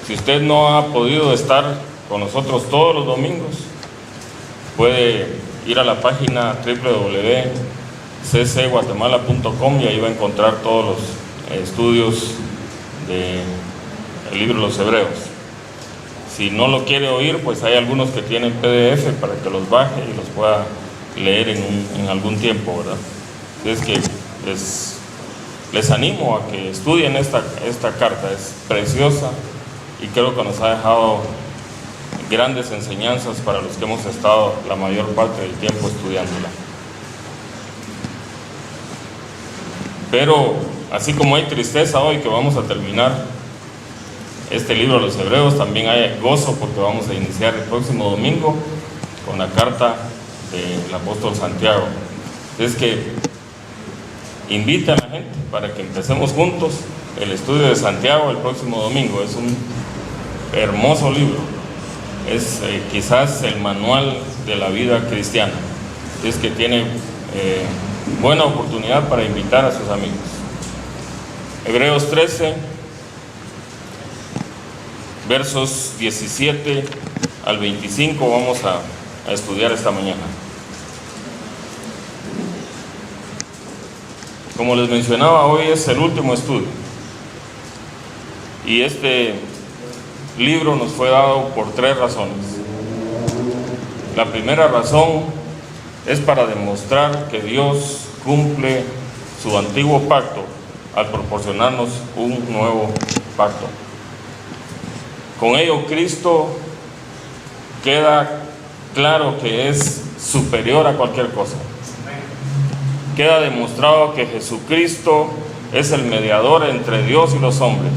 Si usted no ha podido estar con nosotros todos los domingos, puede ir a la página www.ccguatemala.com y ahí va a encontrar todos los estudios del libro de los Hebreos. Si no lo quiere oír, pues hay algunos que tienen PDF para que los baje y los pueda leer en algún tiempo, ¿verdad? Es que les animo a que estudien esta carta, es preciosa y creo que nos ha dejado grandes enseñanzas para los que hemos estado la mayor parte del tiempo estudiándola. Pero así como hay tristeza hoy que vamos a terminar este libro de los Hebreos, también hay gozo porque vamos a iniciar el próximo domingo con la carta del apóstol Santiago. Es que invita a la gente para que empecemos juntos el estudio de Santiago el próximo domingo. Es un hermoso libro, es quizás el manual de la vida cristiana. Es que tiene buena oportunidad para invitar a sus amigos. Hebreos 13, versos 17 al 25 vamos a estudiar esta mañana. Como les mencionaba, hoy es el último estudio y este libro nos fue dado por 3 razones. La primera razón es para demostrar que Dios cumple su antiguo pacto al proporcionarnos un nuevo pacto. Con ello Cristo queda claro que es superior a cualquier cosa. Queda demostrado que Jesucristo es el mediador entre Dios y los hombres.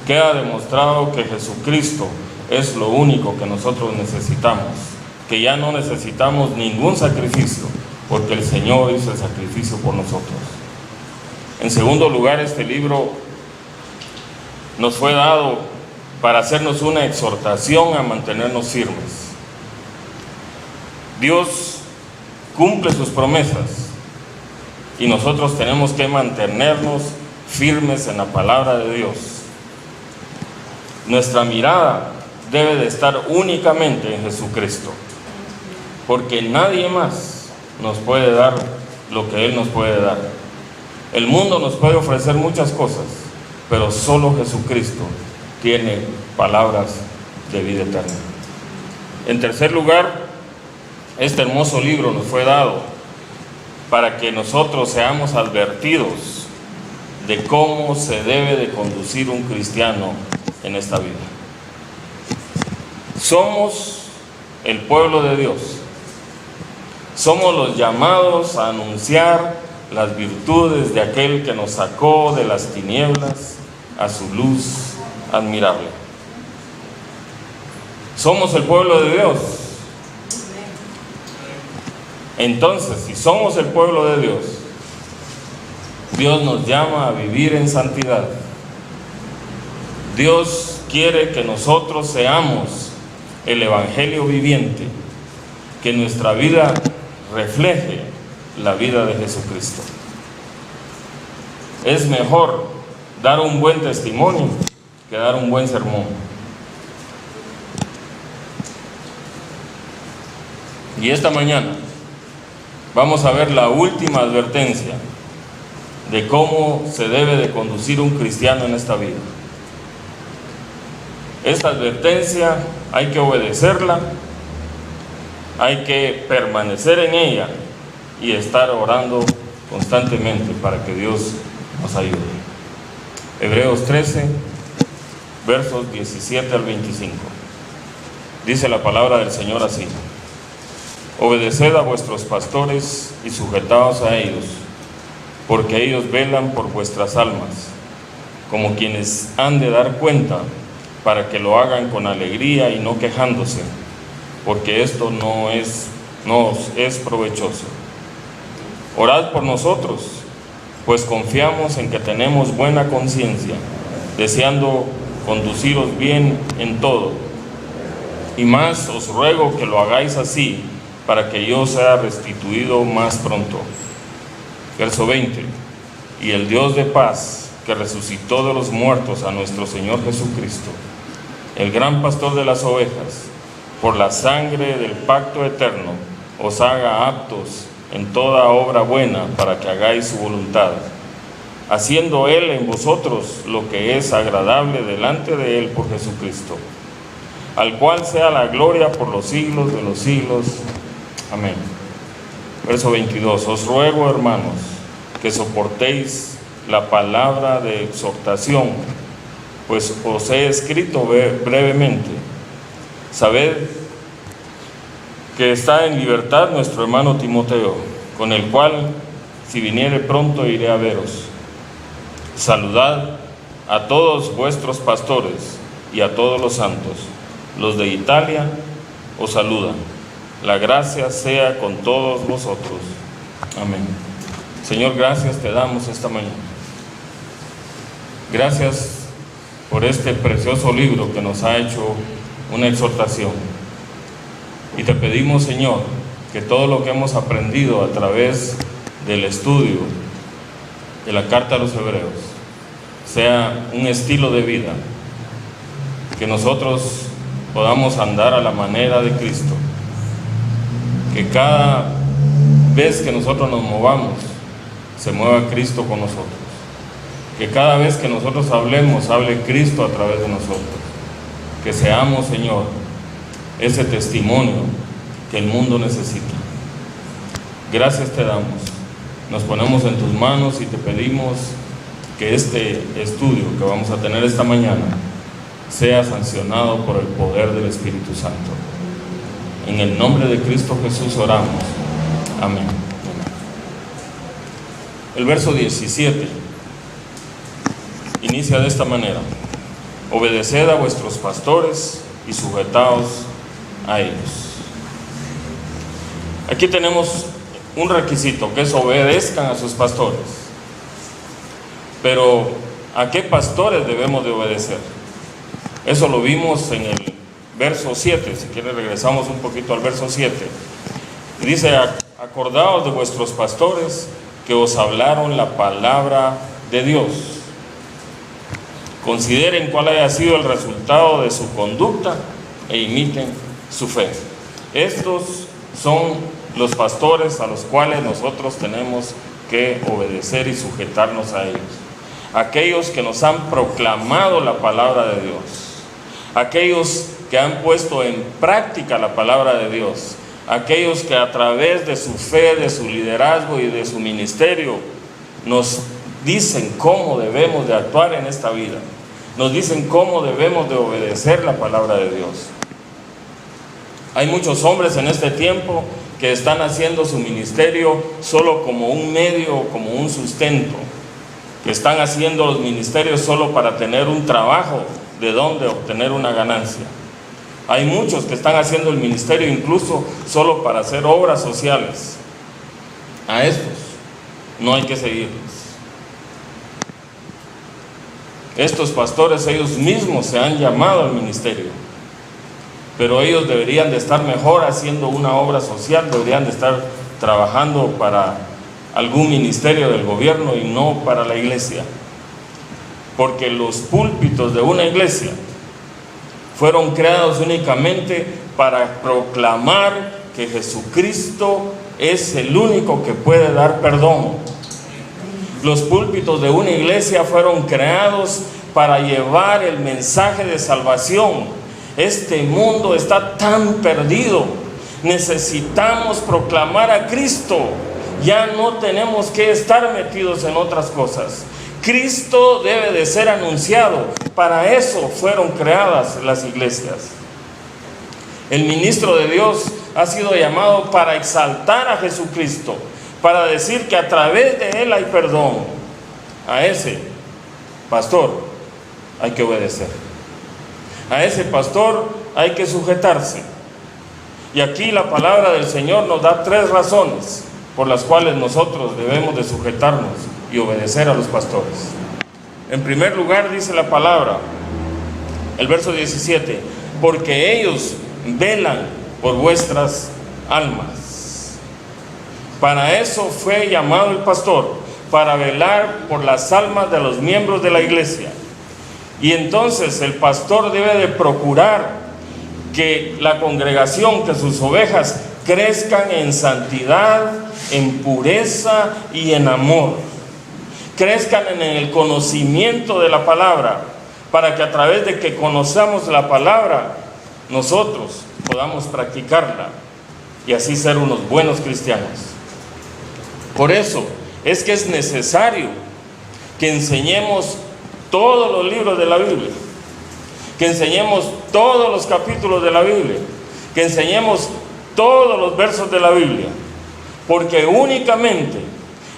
Queda demostrado que Jesucristo es lo único que nosotros necesitamos, que ya no necesitamos ningún sacrificio, porque el Señor hizo el sacrificio por nosotros. En segundo lugar, este libro nos fue dado para hacernos una exhortación a mantenernos firmes. Dios cumple sus promesas y nosotros tenemos que mantenernos firmes en la palabra de Dios. Nuestra mirada debe de estar únicamente en Jesucristo, porque nadie más nos puede dar lo que Él nos puede dar. El mundo nos puede ofrecer muchas cosas, pero solo Jesucristo tiene palabras de vida eterna. En tercer lugar, este hermoso libro nos fue dado para que nosotros seamos advertidos de cómo se debe de conducir un cristiano en esta vida. Somos el pueblo de Dios. Somos los llamados a anunciar las virtudes de aquel que nos sacó de las tinieblas a su luz admirable. Somos el pueblo de Dios. Entonces, si somos el pueblo de Dios, Dios nos llama a vivir en santidad. Dios quiere que nosotros seamos el evangelio viviente, que nuestra vida refleje la vida de Jesucristo. Es mejor dar un buen testimonio que dar un buen sermón. Y esta mañana vamos a ver la última advertencia de cómo se debe de conducir un cristiano en esta vida. Esta advertencia hay que obedecerla, hay que permanecer en ella y estar orando constantemente para que Dios nos ayude. Hebreos 13, versos 17 al 25. Dice la palabra del Señor así: obedeced a vuestros pastores y sujetaos a ellos, porque ellos velan por vuestras almas, como quienes han de dar cuenta, para que lo hagan con alegría y no quejándose, porque esto no os es provechoso. Orad por nosotros, pues confiamos en que tenemos buena conciencia, deseando conduciros bien en todo. Y más os ruego que lo hagáis así, para que yo sea restituido más pronto. Verso 20. Y el Dios de paz, que resucitó de los muertos a nuestro Señor Jesucristo, el gran pastor de las ovejas, por la sangre del pacto eterno, os haga aptos en toda obra buena para que hagáis su voluntad, haciendo Él en vosotros lo que es agradable delante de Él por Jesucristo, al cual sea la gloria por los siglos de los siglos. Amén. Verso 22. Os ruego, hermanos, que soportéis la palabra de exhortación, pues os he escrito brevemente. Sabed que está en libertad nuestro hermano Timoteo, con el cual, si viniere pronto, iré a veros. Saludad a todos vuestros pastores y a todos los santos. Los de Italia os saludan. La gracia sea con todos vosotros. Amén. Señor, gracias te damos esta mañana. Gracias por este precioso libro que nos ha hecho una exhortación. Y te pedimos, Señor, que todo lo que hemos aprendido a través del estudio de la carta a los Hebreos sea un estilo de vida, que nosotros podamos andar a la manera de Cristo, que cada vez que nosotros nos movamos, se mueva Cristo con nosotros, que cada vez que nosotros hablemos, hable Cristo a través de nosotros, que seamos, Señor, ese testimonio que el mundo necesita. Gracias te damos, nos ponemos en tus manos y te pedimos que este estudio que vamos a tener esta mañana sea sancionado por el poder del Espíritu Santo. En el nombre de Cristo Jesús oramos. Amén. El verso 17 inicia de esta manera: obedeced a vuestros pastores y sujetaos a ellos. Aquí tenemos un requisito, que es obedezcan a sus pastores. Pero ¿a qué pastores debemos de obedecer? Eso lo vimos en el verso 7. Si quieren regresamos un poquito al verso 7. Y dice: acordaos de vuestros pastores que os hablaron la palabra de Dios. Consideren cuál haya sido el resultado de su conducta e imiten su fe. Estos son los pastores a los cuales nosotros tenemos que obedecer y sujetarnos a ellos. Aquellos que nos han proclamado la palabra de Dios, aquellos que han puesto en práctica la palabra de Dios, aquellos que a través de su fe, de su liderazgo y de su ministerio nos dicen cómo debemos de actuar en esta vida, nos dicen cómo debemos de obedecer la palabra de Dios. Hay muchos hombres en este tiempo que están haciendo su ministerio solo como un medio, como un sustento, que están haciendo los ministerios solo para tener un trabajo de donde obtener una ganancia. Hay muchos que están haciendo el ministerio incluso solo para hacer obras sociales. A estos no hay que seguirlos. Estos pastores, ellos mismos se han llamado al ministerio, pero ellos deberían de estar mejor haciendo una obra social, deberían de estar trabajando para algún ministerio del gobierno y no para la iglesia, porque los púlpitos de una iglesia fueron creados únicamente para proclamar que Jesucristo es el único que puede dar perdón. Los púlpitos de una iglesia fueron creados para llevar el mensaje de salvación. Este mundo está tan perdido, necesitamos proclamar a Cristo. Ya no tenemos que estar metidos en otras cosas. Cristo debe de ser anunciado. Para eso fueron creadas las iglesias. El ministro de Dios ha sido llamado para exaltar a Jesucristo, para decir que a través de Él hay perdón. A ese pastor hay que obedecer. A ese pastor hay que sujetarse. Y aquí la palabra del Señor nos da 3 razones por las cuales nosotros debemos de sujetarnos y obedecer a los pastores. En primer lugar dice la palabra, el verso 17, porque ellos velan por vuestras almas. Para eso fue llamado el pastor, para velar por las almas de los miembros de la iglesia. Y entonces el pastor debe de procurar que la congregación, que sus ovejas crezcan en santidad, en pureza y en amor. Crezcan en el conocimiento de la palabra, para que a través de que conozcamos la palabra, nosotros podamos practicarla y así ser unos buenos cristianos. Por eso es que es necesario que enseñemos todos los libros de la Biblia, que enseñemos todos los capítulos de la Biblia, que enseñemos todos los versos de la Biblia, porque únicamente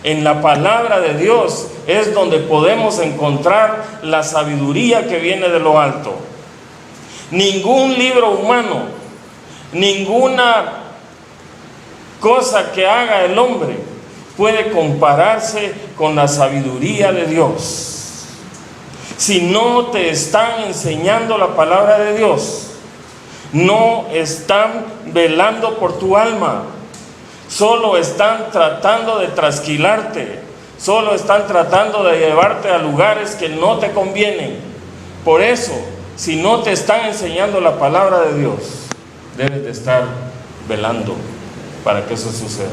en la palabra de Dios es donde podemos encontrar la sabiduría que viene de lo alto. Ningún libro humano, ninguna cosa que haga el hombre puede compararse con la sabiduría de Dios. Si no te están enseñando la palabra de Dios, no están velando por tu alma, solo están tratando de trasquilarte, solo están tratando de llevarte a lugares que no te convienen. Por eso, si no te están enseñando la palabra de Dios, debes de estar velando para que eso suceda.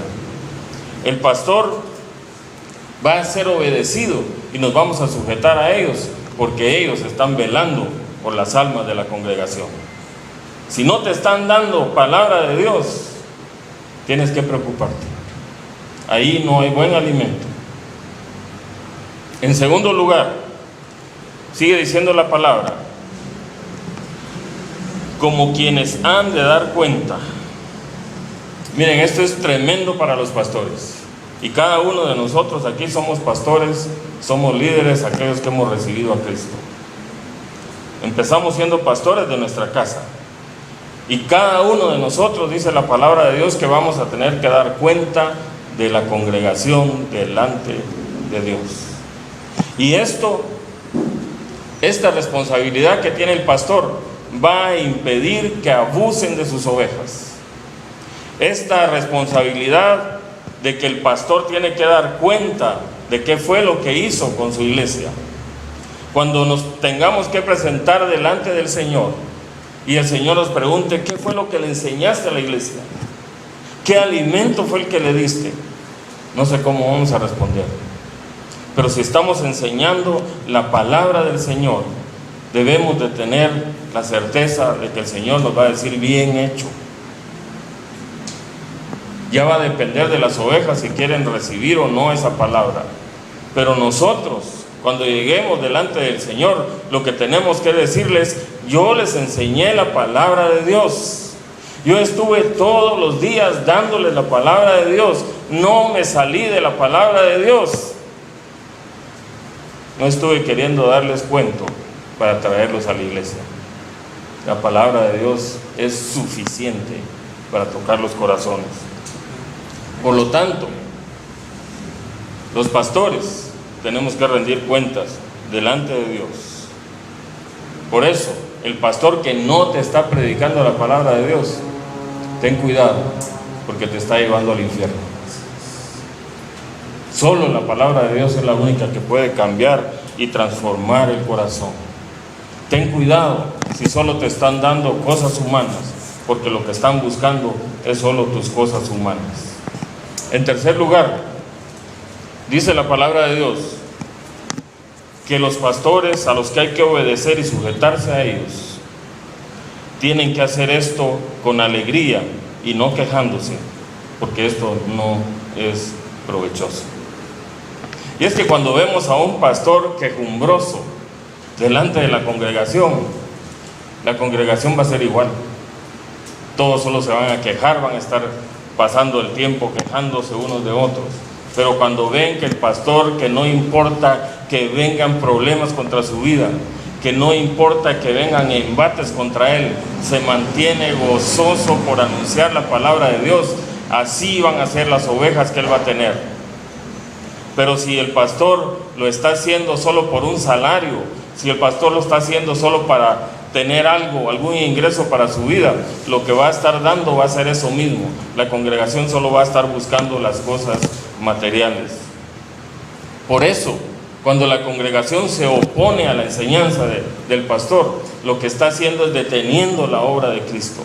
El pastor va a ser obedecido y nos vamos a sujetar a ellos, porque ellos están velando por las almas de la congregación. Si no te están dando palabra de Dios, tienes que preocuparte. Ahí no hay buen alimento. En segundo lugar, sigue diciendo la palabra, como quienes han de dar cuenta. Miren, esto es tremendo para los pastores. Y cada uno de nosotros aquí somos pastores, somos líderes, aquellos que hemos recibido a Cristo. Empezamos siendo pastores de nuestra casa. Y cada uno de nosotros, dice la palabra de Dios, que vamos a tener que dar cuenta de la congregación delante de Dios. Y esta responsabilidad que tiene el pastor va a impedir que abusen de sus ovejas. Esta responsabilidad de que el pastor tiene que dar cuenta de qué fue lo que hizo con su iglesia. Cuando nos tengamos que presentar delante del Señor y el Señor nos pregunte qué fue lo que le enseñaste a la iglesia, qué alimento fue el que le diste, no sé cómo vamos a responder. Pero si estamos enseñando la palabra del Señor, debemos de tener la certeza de que el Señor nos va a decir bien hecho. Ya va a depender de las ovejas si quieren recibir o no esa palabra. Pero nosotros, cuando lleguemos delante del Señor, lo que tenemos que decirles: yo les enseñé la palabra de Dios. Yo estuve todos los días dándoles la palabra de Dios. No me salí de la palabra de Dios. No estuve queriendo darles cuento para traerlos a la iglesia. La palabra de Dios es suficiente para tocar los corazones. Por lo tanto, los pastores tenemos que rendir cuentas delante de Dios. Por eso, el pastor que no te está predicando la palabra de Dios, ten cuidado, porque te está llevando al infierno. Solo la palabra de Dios es la única que puede cambiar y transformar el corazón. Ten cuidado si solo te están dando cosas humanas, porque lo que están buscando es solo tus cosas humanas. En tercer lugar, dice la palabra de Dios que los pastores a los que hay que obedecer y sujetarse a ellos tienen que hacer esto con alegría y no quejándose, porque esto no es provechoso. Y es que cuando vemos a un pastor quejumbroso delante de la congregación va a ser igual. Todos solo se van a quejar, van a estar pasando el tiempo quejándose unos de otros. Pero cuando ven que el pastor, que no importa que vengan problemas contra su vida, que no importa que vengan embates contra él, se mantiene gozoso por anunciar la palabra de Dios, así van a ser las ovejas que él va a tener. Pero si el pastor lo está haciendo solo por un salario, si el pastor lo está haciendo solo para tener algo, algún ingreso para su vida, lo que va a estar dando va a ser eso mismo. La congregación solo va a estar buscando las cosas materiales. Por eso, Cuando la congregación se opone a la enseñanza del pastor, lo que está haciendo es deteniendo la obra de Cristo.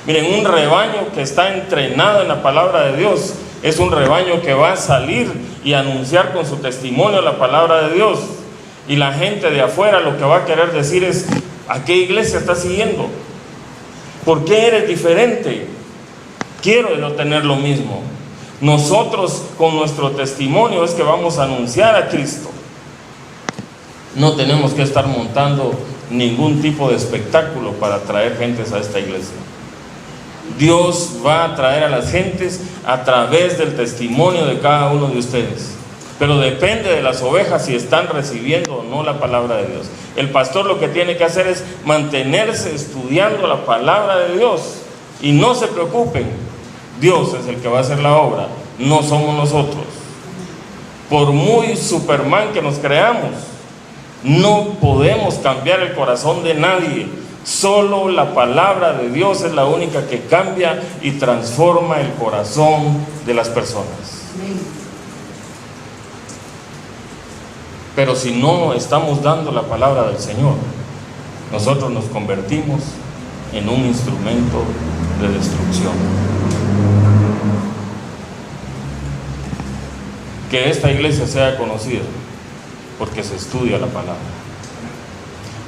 Miren, un rebaño que está entrenado en la palabra de Dios es un rebaño que va a salir y anunciar con su testimonio la palabra de Dios. Y la gente de afuera lo que va a querer decir es: ¿a qué iglesia estás siguiendo? ¿Por qué eres diferente? Quiero yo tener lo mismo. Nosotros con nuestro testimonio es que vamos a anunciar a Cristo. No tenemos que estar montando ningún tipo de espectáculo para traer gentes a esta iglesia. Dios va a traer a las gentes a través del testimonio de cada uno de ustedes. Pero depende de las ovejas si están recibiendo o no la palabra de Dios. El pastor lo que tiene que hacer es mantenerse estudiando la palabra de Dios. Y no se preocupen, Dios es el que va a hacer la obra, no somos nosotros. Por muy Superman que nos creamos, no podemos cambiar el corazón de nadie. Solo la palabra de Dios es la única que cambia y transforma el corazón de las personas. Pero si no estamos dando la palabra del Señor, nosotros nos convertimos en un instrumento de destrucción. Que esta iglesia sea conocida porque se estudia la palabra.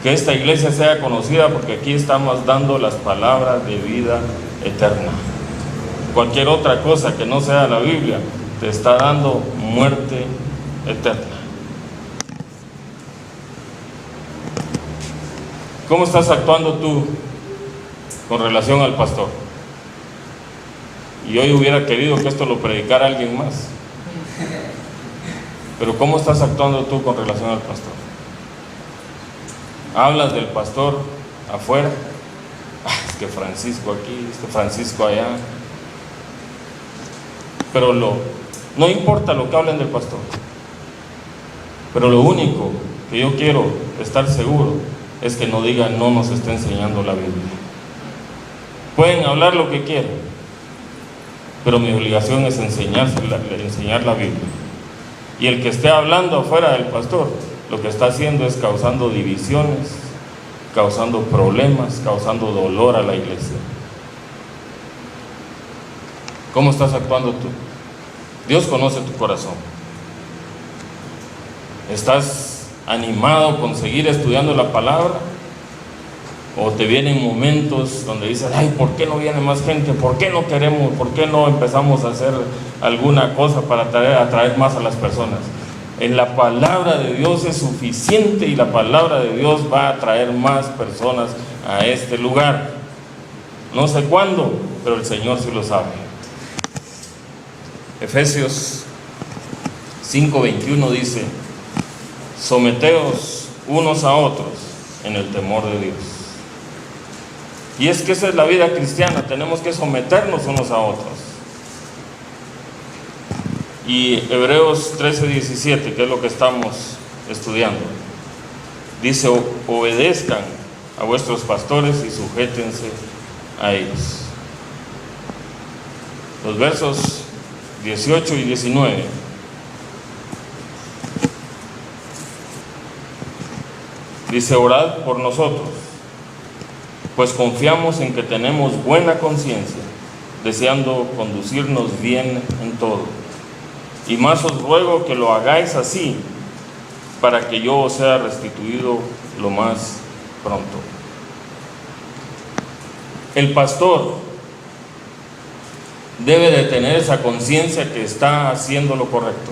Que esta iglesia sea conocida porque aquí estamos dando las palabras de vida eterna. Cualquier otra cosa que no sea la Biblia te está dando muerte eterna. ¿Cómo estás actuando tú con relación al pastor? Y hoy hubiera querido que esto lo predicara alguien más. Pero ¿cómo estás actuando tú con relación al pastor? Hablas del pastor afuera. Es que Francisco aquí, Francisco allá. Pero no importa lo que hablen del pastor. Pero lo único que yo quiero estar seguro es que no digan: no nos está enseñando la Biblia. Pueden hablar lo que quieran, pero mi obligación es enseñar la Biblia. Y el que esté hablando afuera del pastor, lo que está haciendo es causando divisiones, causando problemas, causando dolor a la iglesia. ¿Cómo estás actuando tú? Dios conoce tu corazón. ¿Estás animado con seguir estudiando la palabra? ¿O te vienen momentos donde dices: ay, ¿por qué no viene más gente? ¿Por qué no queremos? ¿Por qué no empezamos a hacer alguna cosa para atraer más a las personas? En la palabra de Dios es suficiente y la palabra de Dios va a atraer más personas a este lugar. No sé cuándo, pero el Señor sí lo sabe. Efesios 5:21 dice: someteos unos a otros en el temor de Dios. Y es que esa es la vida cristiana, tenemos que someternos unos a otros. Y Hebreos 13:17, que es lo que estamos estudiando, dice: obedezcan a vuestros pastores y sujétense a ellos. Los versos 18 y 19 dice: orad por nosotros, pues confiamos en que tenemos buena conciencia, deseando conducirnos bien en todo. Y más os ruego que lo hagáis así, para que yo os sea restituido lo más pronto. El pastor debe de tener esa conciencia que está haciendo lo correcto.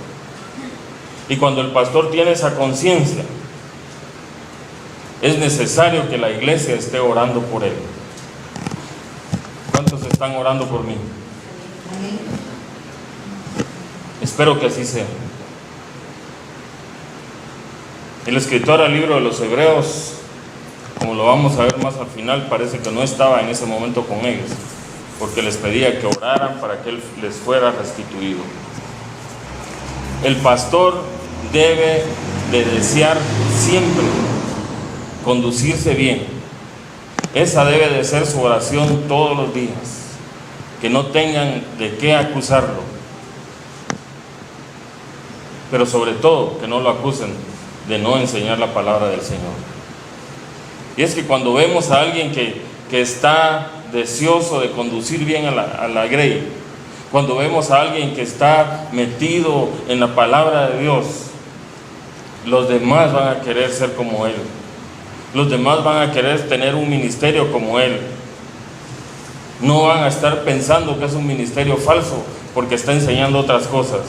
Y cuando el pastor tiene esa conciencia, es necesario que la iglesia esté orando por él. ¿Cuántos están orando por mí? Espero que así sea. El escritor al libro de los Hebreos, como lo vamos a ver más al final, parece que no estaba en ese momento con ellos, porque les pedía que oraran para que él les fuera restituido. El pastor debe de desear siempre conducirse bien. Esa debe de ser su oración todos los días, que no tengan de qué acusarlo. pero sobre todo que no lo acusen de no enseñar la palabra del Señor. Y es que cuando vemos a alguien que está deseoso de conducir bien a la grey, cuando vemos a alguien que está metido en la palabra de Dios, los demás van a querer ser como él. Los demás van a querer tener un ministerio como él. No van a estar pensando que es un ministerio falso porque está enseñando otras cosas.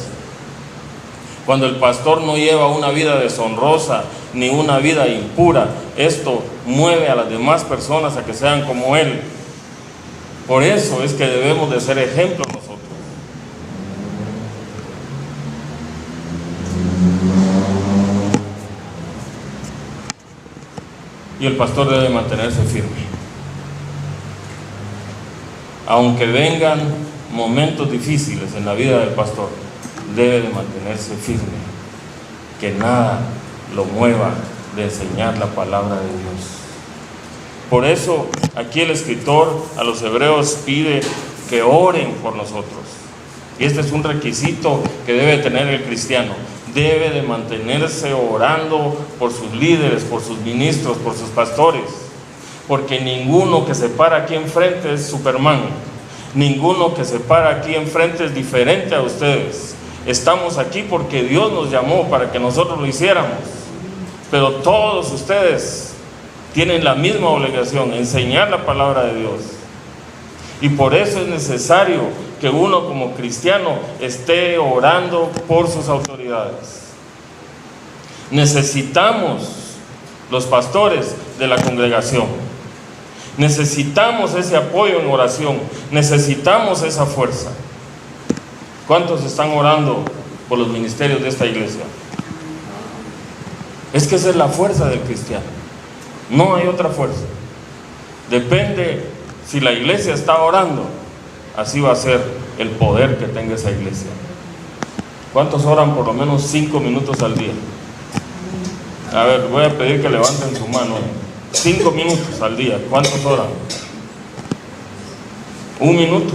Cuando el pastor no lleva una vida deshonrosa ni una vida impura, esto mueve a las demás personas a que sean como él. Por eso es que debemos de ser ejemplos nosotros. Y el pastor debe mantenerse firme. Aunque vengan momentos difíciles en la vida del pastor, debe de mantenerse firme, que nada lo mueva de enseñar la palabra de Dios. Por eso aquí el escritor a los hebreos pide que oren por nosotros. Y este es un requisito que debe tener el cristiano. Debe de mantenerse orando por sus líderes, por sus ministros, por sus pastores. Porque ninguno que se para aquí enfrente es Superman. Ninguno que se para aquí enfrente es diferente a ustedes. Estamos aquí porque Dios nos llamó para que nosotros lo hiciéramos. Pero todos ustedes tienen la misma obligación, enseñar la palabra de Dios. Y por eso es necesario que uno como cristiano esté orando por sus autoridades. Necesitamos los pastores de la congregación. Necesitamos ese apoyo en oración. Necesitamos esa fuerza. ¿Cuántos están orando por los ministerios de esta iglesia? Es que esa es la fuerza del cristiano. No hay otra fuerza. Depende si la iglesia está orando, así va a ser el poder que tenga esa iglesia. ¿Cuántos oran por lo menos 5 minutos al día? A ver, voy a pedir que levanten su mano. 5 minutos al día. ¿Cuántos oran? 1 minuto.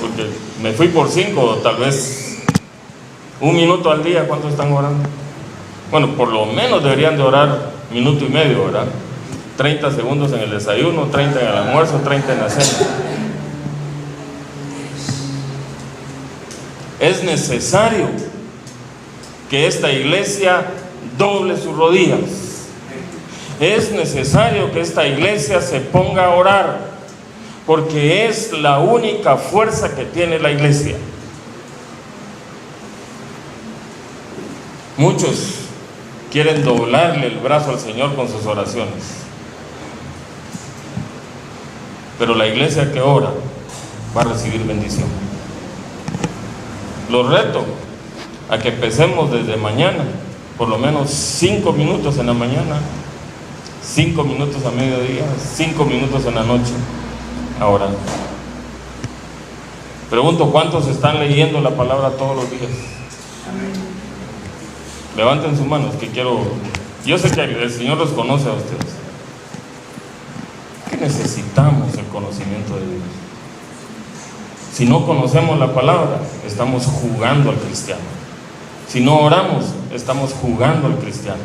Porque me fui por 5, tal vez 1 minuto al día. ¿Cuántos están orando? Bueno, por lo menos deberían de orar 1,5 minutos, ¿verdad? 30 segundos en el desayuno, 30 en el almuerzo, 30 en la cena. Es necesario que esta iglesia doble sus rodillas. Es necesario que esta iglesia se ponga a orar, porque es la única fuerza que tiene la iglesia. Muchos quieren doblarle el brazo al Señor con sus oraciones, pero la iglesia que ora va a recibir bendición. Los reto a que empecemos desde mañana, por lo menos 5 minutos en la mañana, 5 minutos a mediodía, 5 minutos en la noche a orar. Pregunto, ¿cuántos están leyendo la palabra todos los días? Levanten sus manos, que yo sé que el Señor los conoce a ustedes. Que necesitamos el conocimiento de Dios. Si no conocemos la palabra, estamos jugando al cristiano. Si no oramos, estamos jugando al cristiano.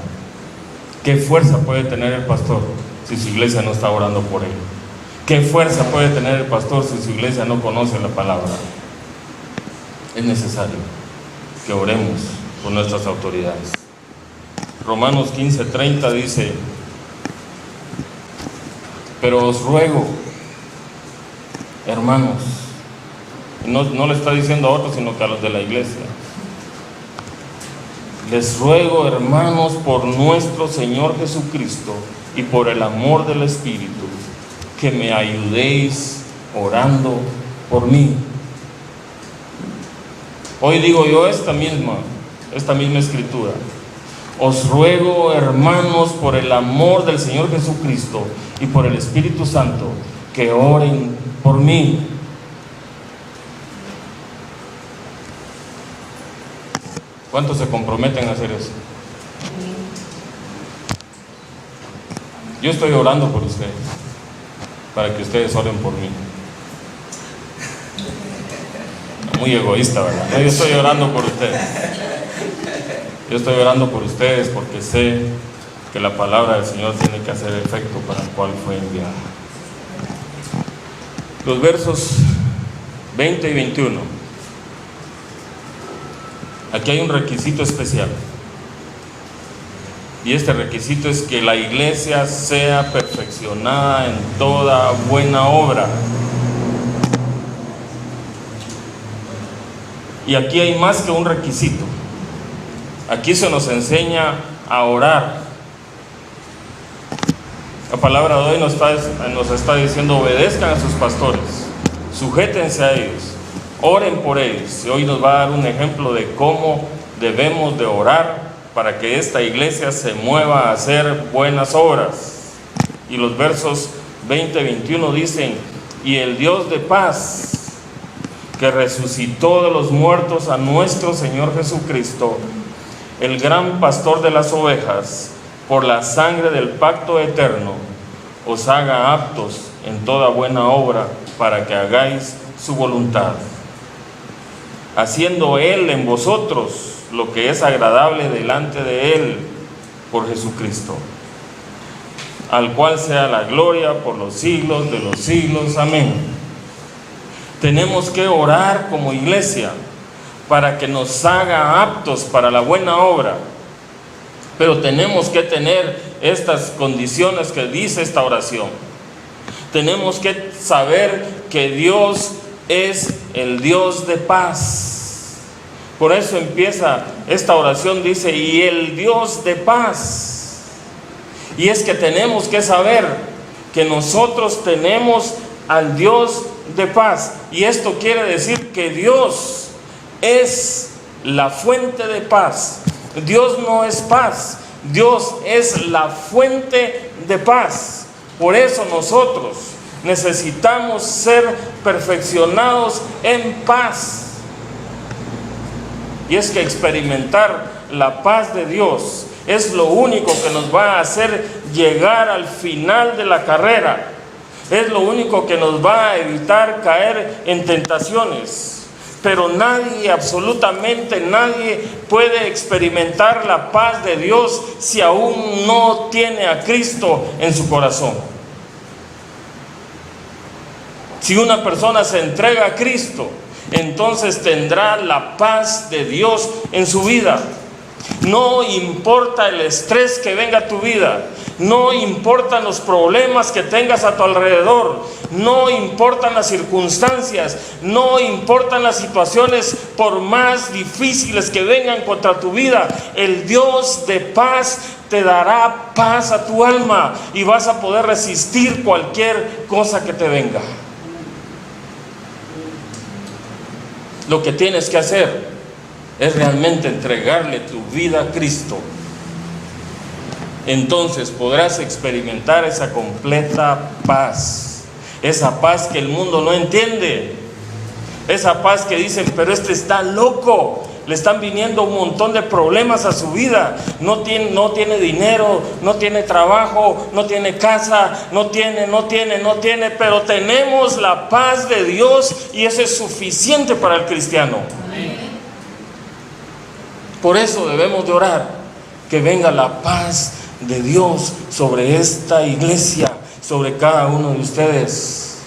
¿Qué fuerza puede tener el pastor si su iglesia no está orando por él? ¿Qué fuerza puede tener el pastor si su iglesia no conoce la palabra? Es necesario que oremos por nuestras autoridades. Romanos 15:30 dice: pero os ruego, hermanos, no le está diciendo a otros, sino que a los de la iglesia, les ruego, hermanos, por nuestro Señor Jesucristo y por el amor del Espíritu, que me ayudéis orando por mí. Hoy digo yo esta misma escritura: os ruego, hermanos, por el amor del Señor Jesucristo y por el Espíritu Santo, que oren por mí. ¿Cuántos se comprometen a hacer eso? Yo estoy orando por ustedes, para que ustedes oren por mí. muy egoísta, ¿verdad? No, yo estoy orando por ustedes. Yo estoy orando por ustedes porque sé que la palabra del Señor tiene que hacer efecto para el cual fue enviada. Los versos 20 y 21. Aquí hay un requisito especial. Y este requisito es que la iglesia sea perfeccionada en toda buena obra. Y aquí hay más que un requisito. Aquí se nos enseña a orar. La palabra de hoy nos está diciendo: obedezcan a sus pastores, sujétense a ellos, oren por ellos. Y hoy nos va a dar un ejemplo de cómo debemos de orar para que esta iglesia se mueva a hacer buenas obras. Y los versos 20 y 21 dicen: y el Dios de paz, que resucitó de los muertos a nuestro Señor Jesucristo, el gran pastor de las ovejas, por la sangre del pacto eterno, os haga aptos en toda buena obra para que hagáis su voluntad, haciendo Él en vosotros lo que es agradable delante de Él, por Jesucristo, al cual sea la gloria por los siglos de los siglos. Amén. Tenemos que orar como iglesia para que nos haga aptos para la buena obra. Pero tenemos que tener estas condiciones que dice esta oración. Tenemos que saber que Dios es el Dios de paz. Por eso empieza esta oración, dice: y el Dios de paz. Y es que tenemos que saber que nosotros tenemos al Dios de paz. Y esto quiere decir que Dios es la fuente de paz. Dios no es paz, Dios es la fuente de paz. Por eso nosotros necesitamos ser perfeccionados en paz. Y es que experimentar la paz de Dios es lo único que nos va a hacer llegar al final de la carrera. Es lo único que nos va a evitar caer en tentaciones. Pero nadie, absolutamente nadie, puede experimentar la paz de Dios si aún no tiene a Cristo en su corazón. Si una persona se entrega a Cristo, entonces tendrá la paz de Dios en su vida. No importa el estrés que venga a tu vida, no importan los problemas que tengas a tu alrededor, no importan las circunstancias, no importan las situaciones por más difíciles que vengan contra tu vida. El Dios de paz te dará paz a tu alma y vas a poder resistir cualquier cosa que te venga. Lo que tienes que hacer es realmente entregarle tu vida a Cristo. Entonces podrás experimentar esa completa paz, esa paz que el mundo no entiende, esa paz que dicen: pero este está loco, le están viniendo un montón de problemas a su vida, no tiene dinero, no tiene trabajo, no tiene casa, no tiene, pero tenemos la paz de Dios y eso es suficiente para el cristiano. Amén. Por eso debemos de orar que venga la paz de Dios sobre esta iglesia, sobre cada uno de ustedes.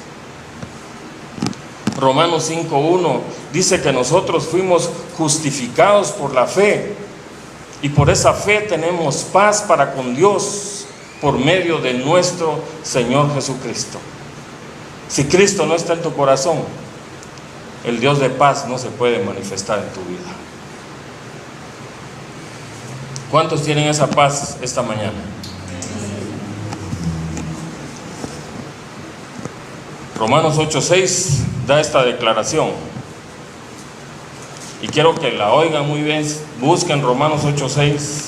Romanos 5:1 dice que nosotros fuimos justificados por la fe y por esa fe tenemos paz para con Dios por medio de nuestro Señor Jesucristo. Si Cristo no está en tu corazón, el Dios de paz no se puede manifestar en tu vida. ¿Cuántos tienen esa paz esta mañana? Romanos 8:6 da esta declaración. Y quiero que la oigan muy bien. Busquen Romanos 8:6.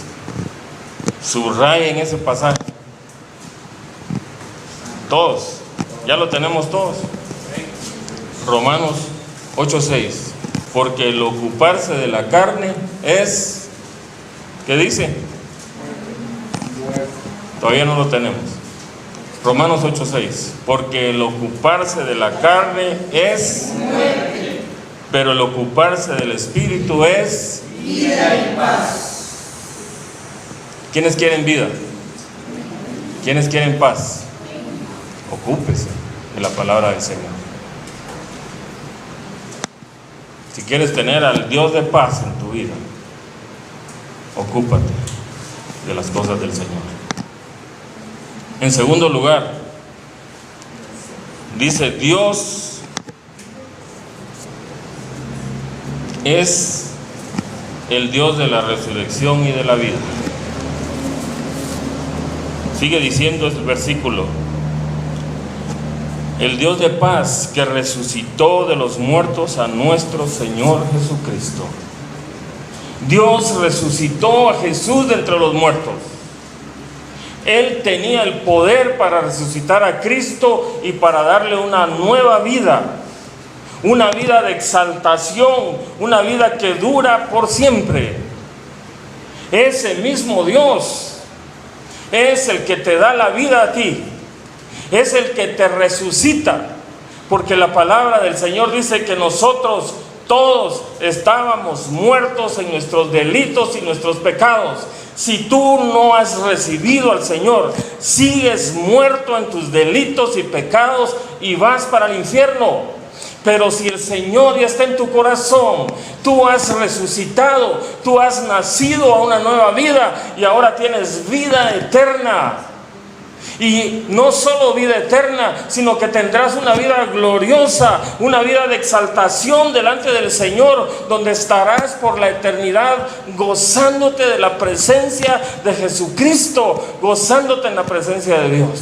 Subrayen ese pasaje. Todos. Ya lo tenemos todos. Romanos 8:6. Porque el ocuparse de la carne es... ¿Qué dice? Todavía no lo tenemos. Romanos 8:6. Porque el ocuparse de la carne es muerte, pero el ocuparse del Espíritu es vida y paz. ¿Quiénes quieren vida? ¿Quiénes quieren paz? Ocúpese de la palabra del Señor. Si quieres tener al Dios de paz en tu vida, ocúpate de las cosas del Señor. En segundo lugar, dice: Dios es el Dios de la resurrección y de la vida. Sigue diciendo este versículo: el Dios de paz que resucitó de los muertos a nuestro Señor Jesucristo. Dios resucitó a Jesús de entre los muertos. Él tenía el poder para resucitar a Cristo y para darle una nueva vida, una vida de exaltación, una vida que dura por siempre. Ese mismo Dios es el que te da la vida a ti, es el que te resucita, porque la palabra del Señor dice que nosotros todos estábamos muertos en nuestros delitos y nuestros pecados. Si tú no has recibido al Señor, sigues muerto en tus delitos y pecados y vas para el infierno. Pero si el Señor ya está en tu corazón, tú has resucitado, tú has nacido a una nueva vida y ahora tienes vida eterna. Y no solo vida eterna, sino que tendrás una vida gloriosa, una vida de exaltación delante del Señor, donde estarás por la eternidad gozándote de la presencia de Jesucristo, gozándote en la presencia de Dios.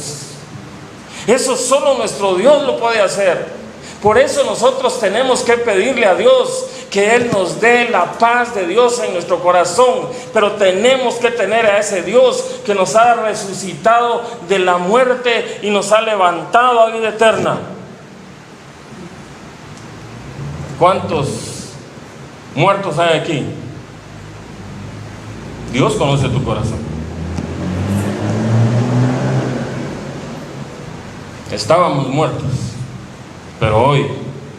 Eso solo nuestro Dios lo puede hacer. Por eso nosotros tenemos que pedirle a Dios que Él nos dé la paz de Dios en nuestro corazón. Pero tenemos que tener a ese Dios que nos ha resucitado de la muerte y nos ha levantado a vida eterna. ¿Cuántos muertos hay aquí? Dios conoce tu corazón. Estábamos muertos, pero hoy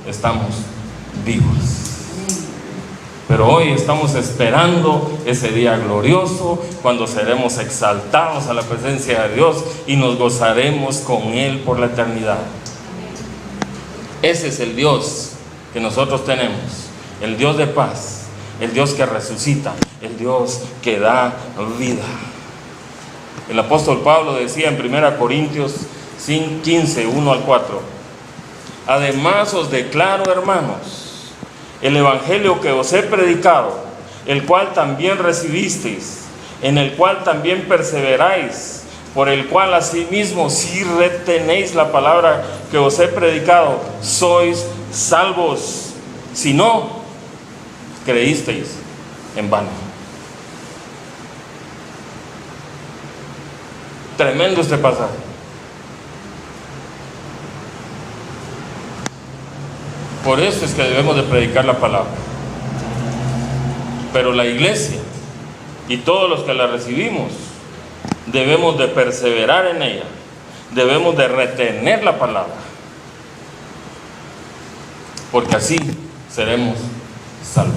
estamos vivos. Pero hoy estamos esperando ese día glorioso cuando seremos exaltados a la presencia de Dios y nos gozaremos con Él por la eternidad. Ese es el Dios que nosotros tenemos, el Dios de paz, el Dios que resucita, el Dios que da vida. El apóstol Pablo decía en 1 Corintios 15, 1 al 4: además os declaro, hermanos, el evangelio que os he predicado, el cual también recibisteis, en el cual también perseveráis, por el cual asimismo si retenéis la palabra que os he predicado, sois salvos. Si no, creísteis en vano. Tremendo este pasaje. Por eso es que debemos de predicar la palabra. Pero la iglesia y todos los que la recibimos debemos de perseverar en ella, debemos de retener la palabra, porque así seremos salvos.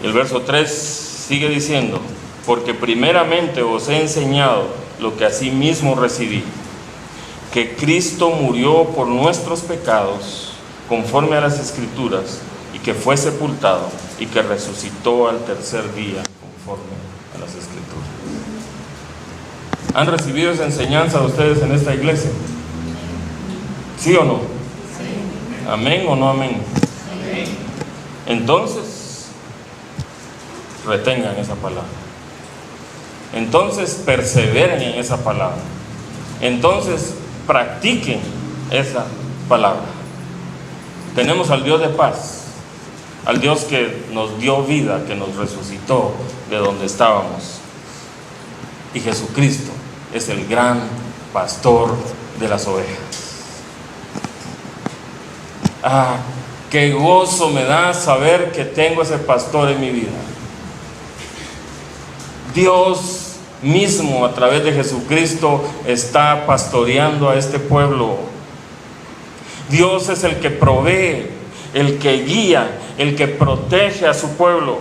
El verso 3 sigue diciendo: porque primeramente os he enseñado lo que asimismo recibí, que Cristo murió por nuestros pecados conforme a las Escrituras, y que fue sepultado y que resucitó al tercer día conforme a las Escrituras. ¿Han recibido esa enseñanza de ustedes en esta iglesia? ¿Sí o no? Sí. ¿Amén o no amén? Amén. Entonces, retengan esa palabra. Entonces, perseveren en esa palabra. Entonces, practiquen esa palabra. Tenemos al Dios de paz, al Dios que nos dio vida, que nos resucitó de donde estábamos. Y Jesucristo es el gran pastor de las ovejas. Ah, qué gozo me da saber que tengo ese pastor en mi vida. Dios mismo a través de Jesucristo está pastoreando a este pueblo. Dios es el que provee, el que guía, el que protege a su pueblo.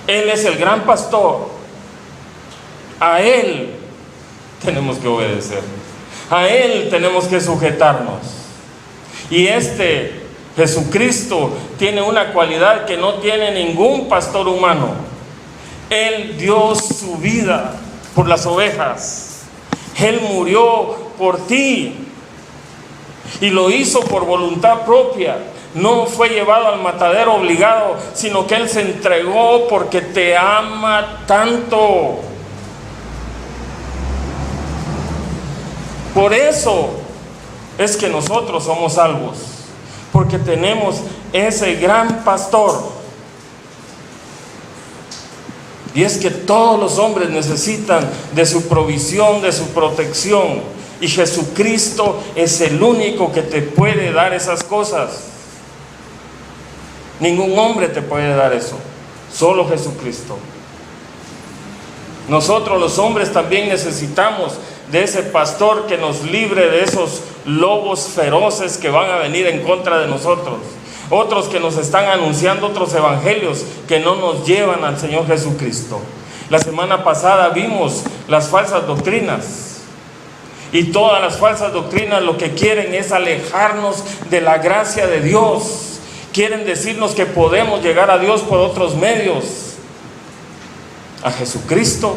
Él es el gran pastor. A Él tenemos que obedecer. A Él tenemos que sujetarnos. Y Jesucristo tiene una cualidad que no tiene ningún pastor humano. Él dio su vida por las ovejas. Él murió por ti. Y lo hizo por voluntad propia. No fue llevado al matadero obligado, sino que Él se entregó porque te ama tanto. Por eso es que nosotros somos salvos, porque tenemos ese gran pastor. Y es que todos los hombres necesitan de su provisión, de su protección, y Jesucristo es el único que te puede dar esas cosas. Ningún hombre te puede dar eso, solo Jesucristo. Nosotros los hombres también necesitamos de ese pastor que nos libre de esos lobos feroces que van a venir en contra de nosotros. Otros que nos están anunciando otros evangelios que no nos llevan al Señor Jesucristo. La semana pasada vimos las falsas doctrinas. Y todas las falsas doctrinas lo que quieren es alejarnos de la gracia de Dios. Quieren decirnos que podemos llegar a Dios por otros medios. A Jesucristo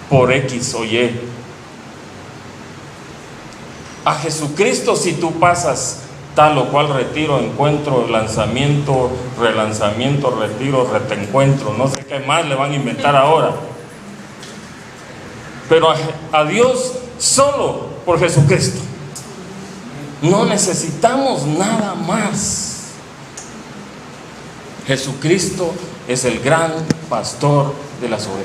por X o Y. A Jesucristo si tú pasas tal o cual retiro, encuentro, lanzamiento, relanzamiento, retiro, reencuentro, no sé qué más le van a inventar ahora. Pero a Dios solo por Jesucristo. No necesitamos nada más. Jesucristo es el gran pastor de las ovejas.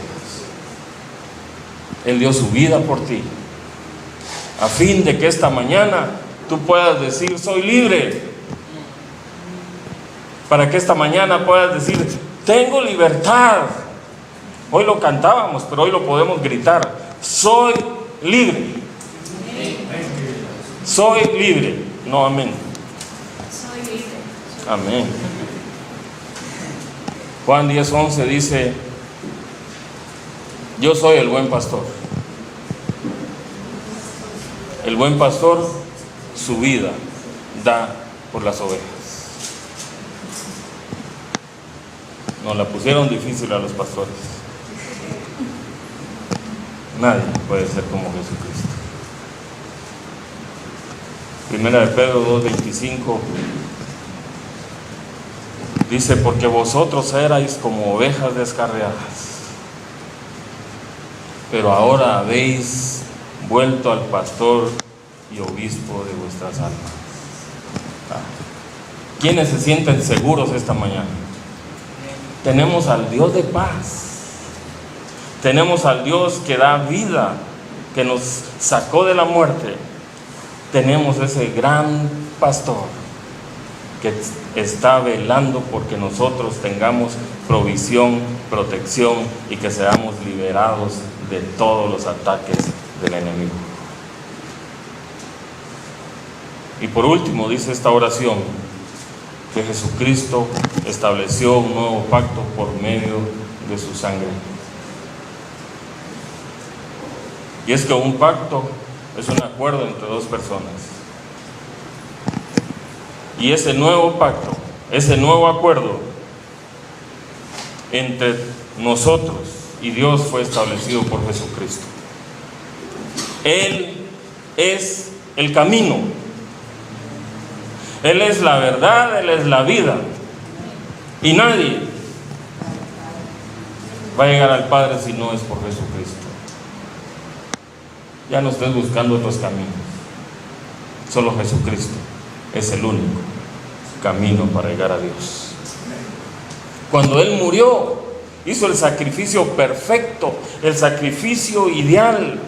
Él dio su vida por ti, a fin de que esta mañana tú puedas decir: soy libre. Para que esta mañana puedas decir: tengo libertad. Hoy lo cantábamos, pero hoy lo podemos gritar: soy libre. Soy libre. No, amén. Soy libre. Amén. Juan 10:11 dice: yo soy el buen pastor. El buen pastor su vida da por las ovejas. Nos la pusieron difícil a los pastores. Nadie puede ser como Jesucristo. Primera de Pedro 2:25 dice: porque vosotros erais como ovejas descarriadas, pero ahora habéis vuelto al pastor y obispo de vuestras almas. ¿Quiénes se sienten seguros esta mañana? Tenemos al Dios de paz. Tenemos al Dios que da vida, que nos sacó de la muerte. Tenemos ese gran pastor que está velando porque nosotros tengamos provisión, protección y que seamos liberados de todos los ataques del enemigo. Y por último dice esta oración que Jesucristo estableció un nuevo pacto por medio de su sangre. Y es que un pacto es un acuerdo entre dos personas. Y ese nuevo pacto, ese nuevo acuerdo entre nosotros y Dios fue establecido por Jesucristo. Él es el camino. Él es la verdad, Él es la vida. Y nadie va a llegar al Padre si no es por Jesucristo. Ya no estés buscando otros caminos. Solo Jesucristo es el único camino para llegar a Dios. Cuando Él murió, hizo el sacrificio perfecto, el sacrificio ideal,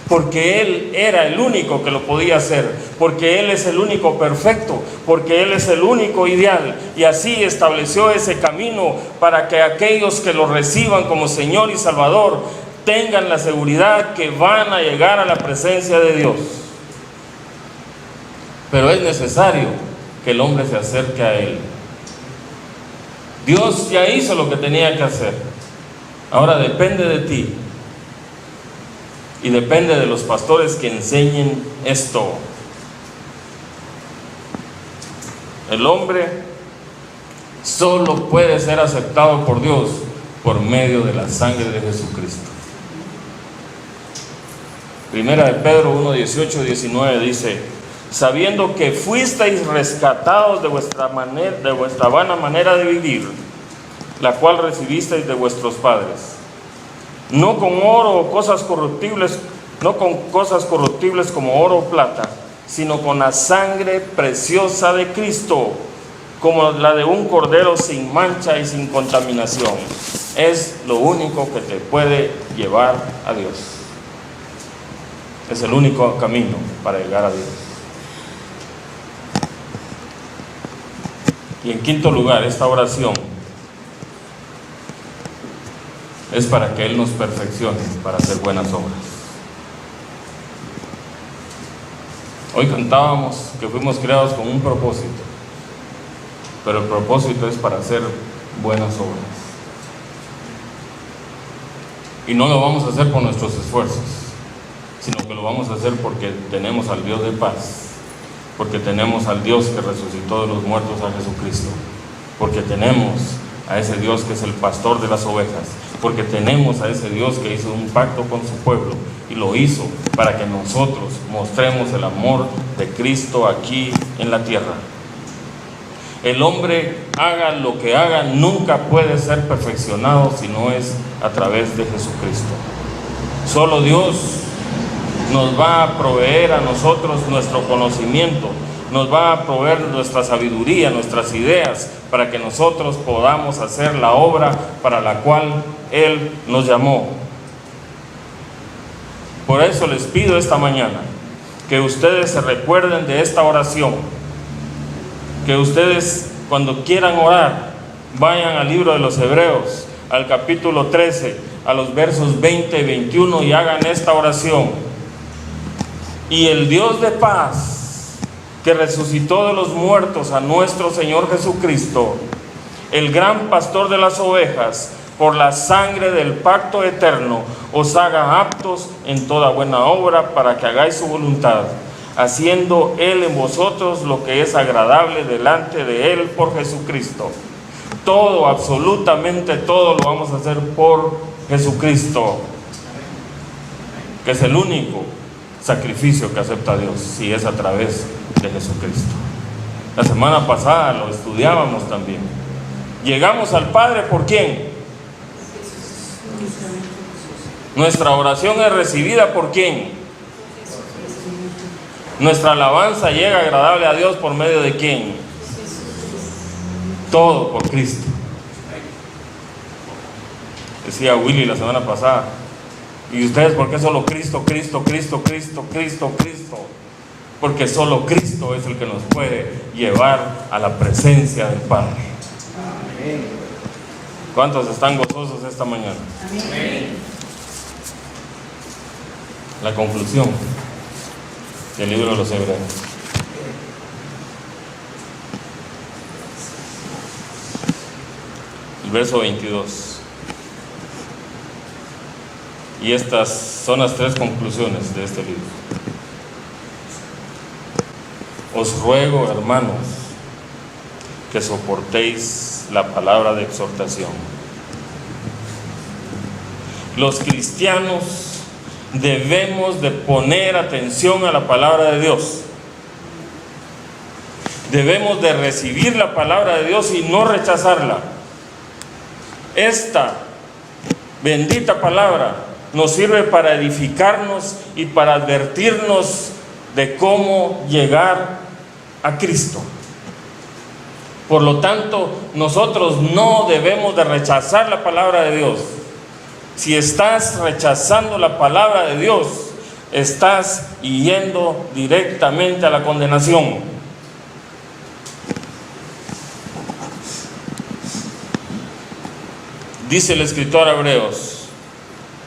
porque Él era el único que lo podía hacer, porque Él es el único perfecto, porque Él es el único ideal, y así estableció ese camino para que aquellos que lo reciban como Señor y Salvador tengan la seguridad que van a llegar a la presencia de Dios. pero es necesario que el hombre se acerque a Él. Dios ya hizo lo que tenía que hacer. Ahora depende de ti y depende de los pastores que enseñen esto. El hombre solo puede ser aceptado por Dios por medio de la sangre de Jesucristo. Primera de Pedro 1, 18 y 19 dice: sabiendo que fuisteis rescatados de vuestra vana manera de vivir, la cual recibisteis de vuestros padres, no con oro o cosas corruptibles, no con cosas corruptibles como oro o plata, sino con la sangre preciosa de Cristo, como la de un cordero sin mancha y sin contaminación. Es lo único que te puede llevar a Dios. Es el único camino para llegar a Dios. Y en quinto lugar, esta oración es para que Él nos perfeccione para hacer buenas obras. Hoy cantábamos que fuimos creados con un propósito, pero el propósito es para hacer buenas obras. Y no lo vamos a hacer por nuestros esfuerzos, sino que lo vamos a hacer porque tenemos al Dios de paz, porque tenemos al Dios que resucitó de los muertos, a Jesucristo, porque tenemos a ese Dios que es el pastor de las ovejas, porque tenemos a ese Dios que hizo un pacto con su pueblo y lo hizo para que nosotros mostremos el amor de Cristo aquí en la tierra. El hombre, haga lo que haga, nunca puede ser perfeccionado si no es a través de Jesucristo. Solo Dios nos va a proveer a nosotros nuestro conocimiento, nos va a proveer nuestra sabiduría, nuestras ideas, para que nosotros podamos hacer la obra para la cual Él nos llamó. Por eso les pido esta mañana que ustedes se recuerden de esta oración, que ustedes cuando quieran orar vayan al libro de los Hebreos, al capítulo 13, a los versos 20 y 21 y hagan esta oración. Y el Dios de paz, que resucitó de los muertos a nuestro Señor Jesucristo, el gran pastor de las ovejas, por la sangre del pacto eterno, os haga aptos en toda buena obra para que hagáis su voluntad, haciendo Él en vosotros lo que es agradable delante de Él por Jesucristo. Todo, absolutamente todo lo vamos a hacer por Jesucristo, que es el único sacrificio que acepta Dios, si es a través de Jesucristo. La semana pasada lo estudiábamos también. Llegamos al Padre, ¿por quién? Nuestra oración es recibida ¿por quién? Nuestra alabanza llega agradable a Dios ¿por medio de quién? Todo por Cristo. Decía Willy la semana pasada: ¿y ustedes por qué solo Cristo, Cristo, Cristo, Cristo, Cristo, Cristo? Porque solo Cristo es el que nos puede llevar a la presencia del Padre. Amén. ¿Cuántos están gozosos esta mañana? Amén. La conclusión del libro de los Hebreos. El verso 22. Y estas son las tres conclusiones de este libro. Os ruego, hermanos, que soportéis la palabra de exhortación. Los cristianos debemos de poner atención a la palabra de Dios. Debemos de recibir la palabra de Dios y no rechazarla. Esta bendita palabra nos sirve para edificarnos y para advertirnos de cómo llegar a Cristo. Por lo tanto, nosotros no debemos de rechazar la palabra de Dios. Si estás rechazando la palabra de Dios, estás yendo directamente a la condenación. Dice el escritor a Hebreos: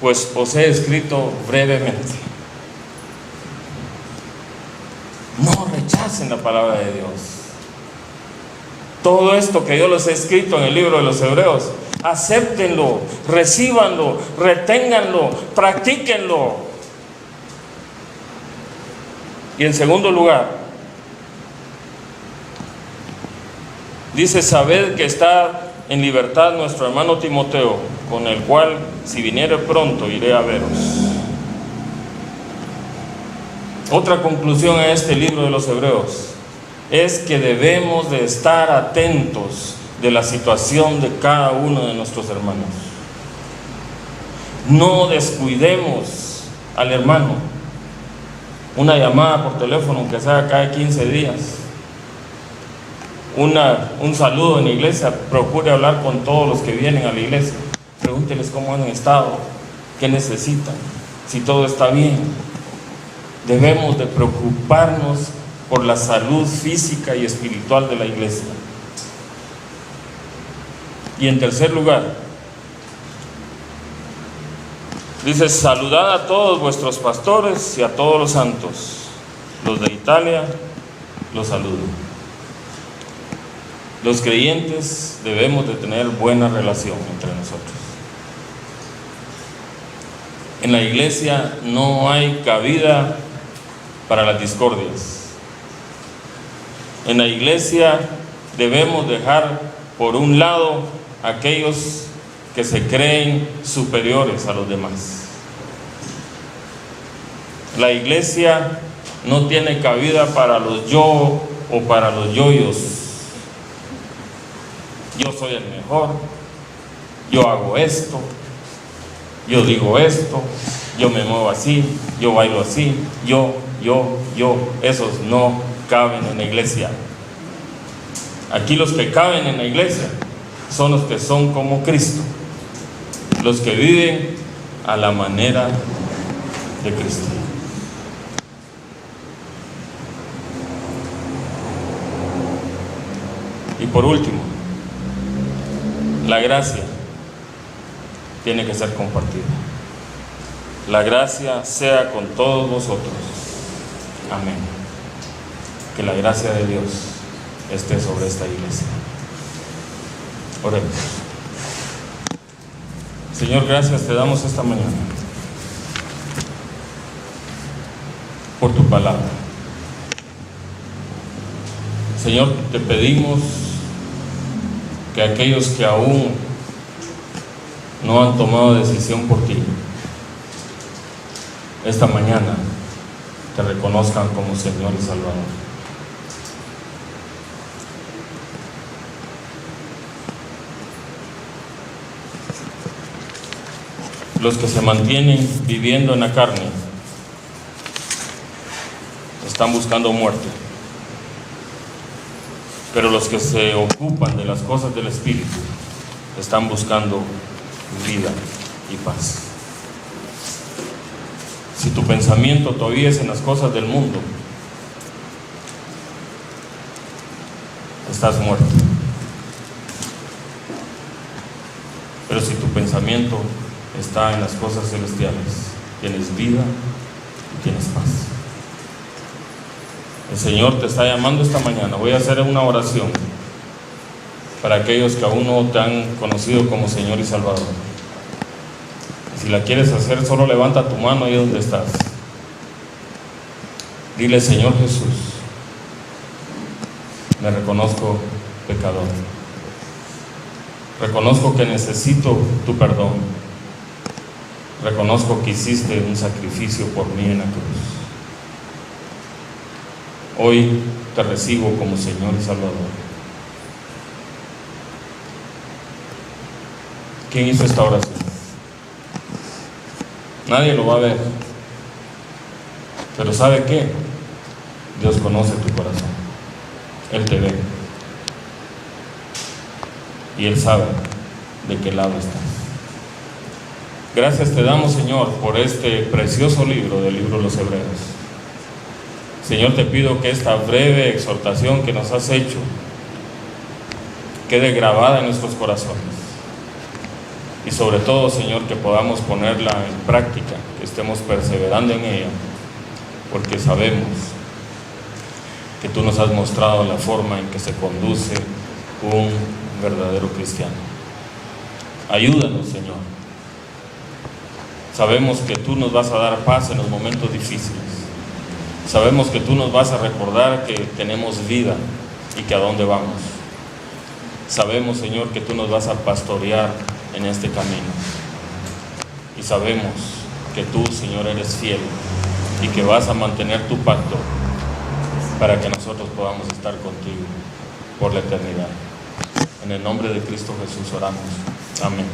pues os he escrito brevemente. No rechacen la palabra de Dios. Todo esto que yo les he escrito en el libro de los Hebreos, acéptenlo, recíbanlo, reténganlo, practíquenlo. Y en segundo lugar, dice: sabed que está en libertad nuestro hermano Timoteo, con el cual, si viniere pronto, iré a veros. Otra conclusión a este libro de los Hebreos es que debemos de estar atentos de la situación de cada uno de nuestros hermanos. No descuidemos al hermano. Una llamada por teléfono, aunque sea cada 15 días. Un saludo en la iglesia. Procure hablar con todos los que vienen a la iglesia. Pregúnteles cómo han estado, qué necesitan, si todo está bien. Debemos de preocuparnos por la salud física y espiritual de la iglesia. Y en tercer lugar, dice: saludad a todos vuestros pastores y a todos los santos. Los de Italia los saludo. Los creyentes debemos de tener buena relación entre nosotros. En la iglesia no hay cabida para las discordias. En la iglesia debemos dejar por un lado aquellos que se creen superiores a los demás. La iglesia no tiene cabida para los yo o para los yoyos. Yo soy el mejor, yo hago esto, yo digo esto, yo me muevo así, yo bailo así, yo. Esos no caben en la iglesia. Aquí los que caben en la iglesia son los que son como Cristo, los que viven a la manera de Cristo. Y por último, la gracia tiene que ser compartida. La gracia sea con todos vosotros. Amén. Que la gracia de Dios esté sobre esta iglesia. Oremos. Señor, gracias te damos esta mañana por tu palabra. Señor, te pedimos que aquellos que aún no han tomado decisión por ti, esta mañana te reconozcan como Señor y Salvador. Los que se mantienen viviendo en la carne están buscando muerte, pero los que se ocupan de las cosas del Espíritu están buscando vida y paz. Si tu pensamiento todavía es en las cosas del mundo, estás muerto. Pero si tu pensamiento está en las cosas celestiales, tienes vida y tienes paz. El Señor te está llamando esta mañana. Voy a hacer una oración para aquellos que aún no te han conocido como Señor y Salvador. Si la quieres hacer, solo levanta tu mano ahí donde estás. Dile: Señor Jesús, me reconozco pecador. Reconozco que necesito tu perdón. Reconozco que hiciste un sacrificio por mí en la cruz. Hoy te recibo como Señor y Salvador. ¿Quién hizo esta oración? Nadie lo va a ver, pero ¿sabe qué? Dios conoce tu corazón. Él te ve y Él sabe de qué lado estás. Gracias te damos, Señor, por este precioso libro, del libro de los Hebreos. Señor, te pido que esta breve exhortación que nos has hecho quede grabada en nuestros corazones. Y sobre todo, Señor, que podamos ponerla en práctica, que estemos perseverando en ella, porque sabemos que tú nos has mostrado la forma en que se conduce un verdadero cristiano. Ayúdanos, Señor. Sabemos que tú nos vas a dar paz en los momentos difíciles. Sabemos que tú nos vas a recordar que tenemos vida y que a dónde vamos. Sabemos, Señor, que tú nos vas a pastorear en este camino. Y sabemos que tú, Señor, eres fiel y que vas a mantener tu pacto para que nosotros podamos estar contigo por la eternidad. En el nombre de Cristo Jesús oramos. Amén.